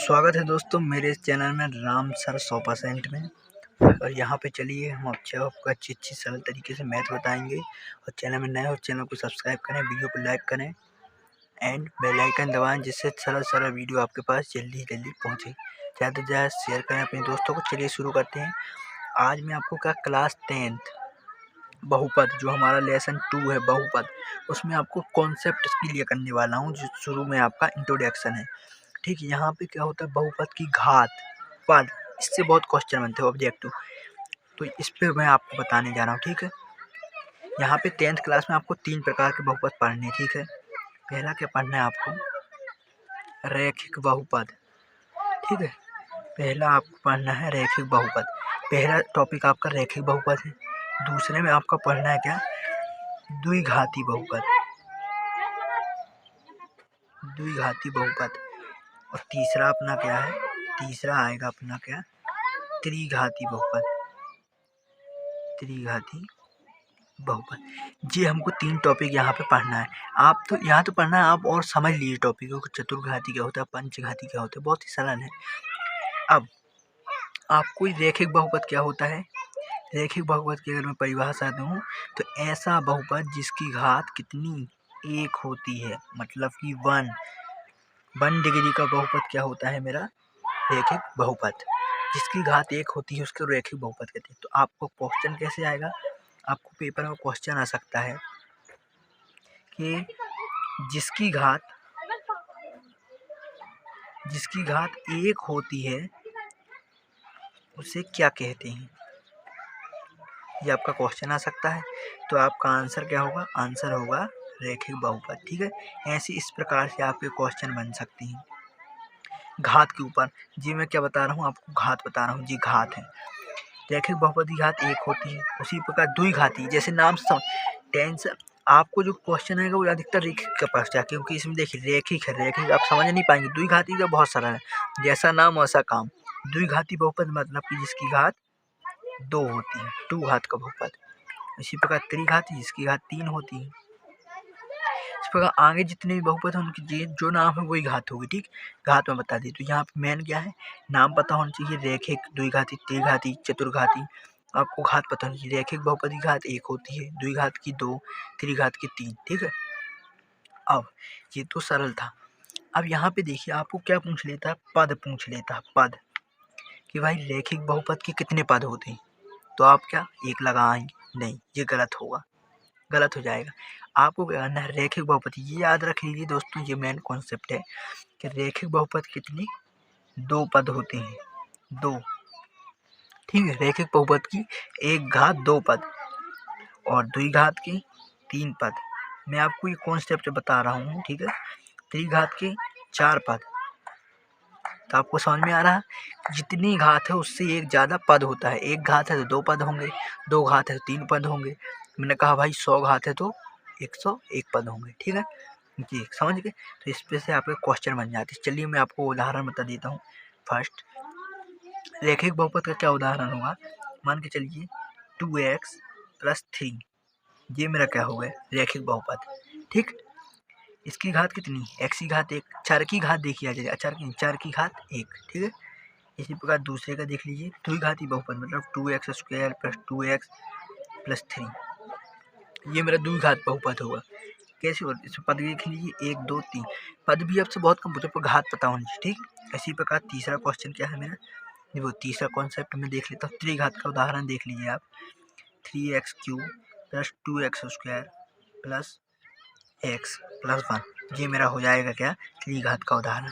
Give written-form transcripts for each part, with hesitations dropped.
स्वागत है दोस्तों मेरे इस चैनल में राम सर 100% में। और यहाँ पे चलिए हम आपको अच्छी सरल तरीके से मैथ बताएंगे। और चैनल में नए हो चैनल को सब्सक्राइब करें, वीडियो को लाइक करें एंड बेल आइकन दबाएं, जिससे सरल वीडियो आपके पास जल्दी पहुँचे। ज़्यादा से ज़्यादा शेयर करें अपने दोस्तों को। चलिए शुरू करते हैं। आज मैं आपको क्लास 10th बहुपद, जो हमारा लेसन 2 है बहुपद, उसमें आपको कॉन्सेप्ट क्लियर करने वाला हूँ। जो शुरू में आपका इंट्रोडक्शन है, ठीक है। यहाँ पे क्या होता है, बहुपद की घात, पद, इससे बहुत क्वेश्चन बनते हैं ऑब्जेक्टिव, तो इस पे मैं आपको बताने जा रहा हूँ, ठीक है। यहाँ पे 10th क्लास में आपको 3 प्रकार के बहुपद पढ़ने, ठीक है। पहला क्या पढ़ना है आपको, रैखिक बहुपद, ठीक है। पहला आपको पढ़ना है रैखिक बहुपद। पहला टॉपिक आपका रैखिक बहुपद है। दूसरे में आपका पढ़ना है क्या, द्विघाती बहुपद, द्विघाती बहुपद। और तीसरा अपना क्या है, तीसरा आएगा अपना क्या, त्रिघाती बहुपद, त्रिघाती बहुपद। ये हमको 3 टॉपिक यहाँ पे पढ़ना है। आप तो यहाँ तो पढ़ना है, आप और समझ लीजिए टॉपिकों को। चतुर्घाती क्या होता है, पंचघाती क्या होता है, बहुत ही सरल है। अब आपको रैखिक बहुपद क्या होता है। रैखिक बहुपद की अगर मैं परिभाषा दूँ तो ऐसा बहुपद जिसकी घात कितनी, 1 होती है, मतलब कि 1 डिग्री का बहुपद क्या होता है मेरा, रैखिक बहुपद। जिसकी घात 1 होती है उसको रैखिक बहुपद कहते हैं। तो आपको क्वेश्चन कैसे आएगा, आपको पेपर में क्वेश्चन आ सकता है कि जिसकी घात 1 होती है उसे क्या कहते हैं, ये आपका क्वेश्चन आ सकता है। तो आपका आंसर क्या होगा, आंसर होगा रैखिक बहुपद, ठीक है। ऐसे इस प्रकार से आपके क्वेश्चन बन सकते हैं घात के ऊपर। जी मैं क्या बता रहा हूँ आपको, घात बता रहा हूँ जी, घात है। रैखिक बहुपद की घात 1 होती है। उसी प्रकार द्विघाती, जैसे नाम से टेंस, आपको जो क्वेश्चन आएगा वो अधिकतर रैखिक का पास है, क्योंकि इसमें देखिए रैखिक है, रैखिक आप समझ नहीं पाएंगे। द्विघाती का बहुत सरल है, जैसा नाम वैसा काम। द्विघाती बहुपद मतलब कि जिसकी घात 2 होती है, 2 घात का बहुपद। इसी प्रकार त्रिघाती, जिसकी घात 3 होती है। इस प्रकार आगे जितने भी बहुपद हैं उनकी जो नाम है वही घात होगी, ठीक। घात में बता दी। तो यहाँ पे मेन क्या है, नाम पता होना चाहिए, रैखिक, द्विघाती, त्रिघाती, चतुर्घाती। आपको घात पता होनी चाहिए। रैखिक बहुपद की घात 1 होती है, द्विघात की 2, त्रिघात की 3, ठीक है। अब ये तो सरल था। अब यहाँ पे देखिए आपको क्या पूछ लेता है, पद पूछ लेता है, पद, कि भाई रैखिक बहुपद के कितने पद होते हैं। तो आप क्या 1 लगाएंगे, नहीं, ये गलत होगा, गलत हो जाएगा। आपको क्या करना है, रैखिक बहुपद, ये याद रख लीजिए दोस्तों, ये मेन कॉन्सेप्ट है कि रैखिक बहुपद कितने, 2 पद होते हैं, 2, ठीक है। रैखिक बहुपद की 1 घात 2 पद और द्विघात की 3 पद। मैं आपको ये कॉन्सेप्ट बता रहा हूँ, ठीक है। त्रिघात के 4 पद। तो आपको समझ में आ रहा है, जितनी घात है उससे 1 ज़्यादा पद होता है। 1 घात है तो 2 पद होंगे, 2 घात है तो 3 पद होंगे। मैंने कहा भाई 100 घात है तो 101 पद होंगे, ठीक है जी, समझ गए। तो इस पे से आपके क्वेश्चन बन जाते हैं। चलिए मैं आपको उदाहरण बता देता हूँ। फर्स्ट, रैखिक बहुपद का क्या उदाहरण होगा, मान के चलिए 2x + 3, ये मेरा क्या हो गया, रैखिक बहुपद, ठीक। इसकी घात कितनी, x की घात 1, चर की घात देखिए आ जाएगा, चर की घात 1, ठीक है। इसी प्रकार दूसरे का देख लीजिए, द्विघाती बहुपद मतलब 2x² + 2x + 3, ये मेरा द्विघात बहुपद होगा। कैसे होगा, इस पद देख लीजिए 1 2 3, पद भी आपसे बहुत कम पूछे पर घात पता होनी चाहिए, ठीक। इसी प्रकार तीसरा क्वेश्चन क्या है मेरा, वो तीसरा कॉन्सेप्ट में देख लेता हूँ। त्रिघात का उदाहरण देख लीजिए आप, 3x³ + 2x² + x + 1, ये मेरा हो जाएगा क्या, त्रिघात का उदाहरण।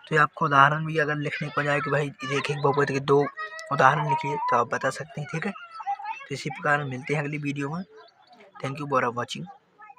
तो ये आपको उदाहरण भी अगर लिखने को जाए कि भाई रैखिक बहुपद के 2 उदाहरण लिखिए तो आप बता सकते हैं, ठीक है। तो इसी प्रकार मिलते हैं अगली वीडियो में। Thank you for watching.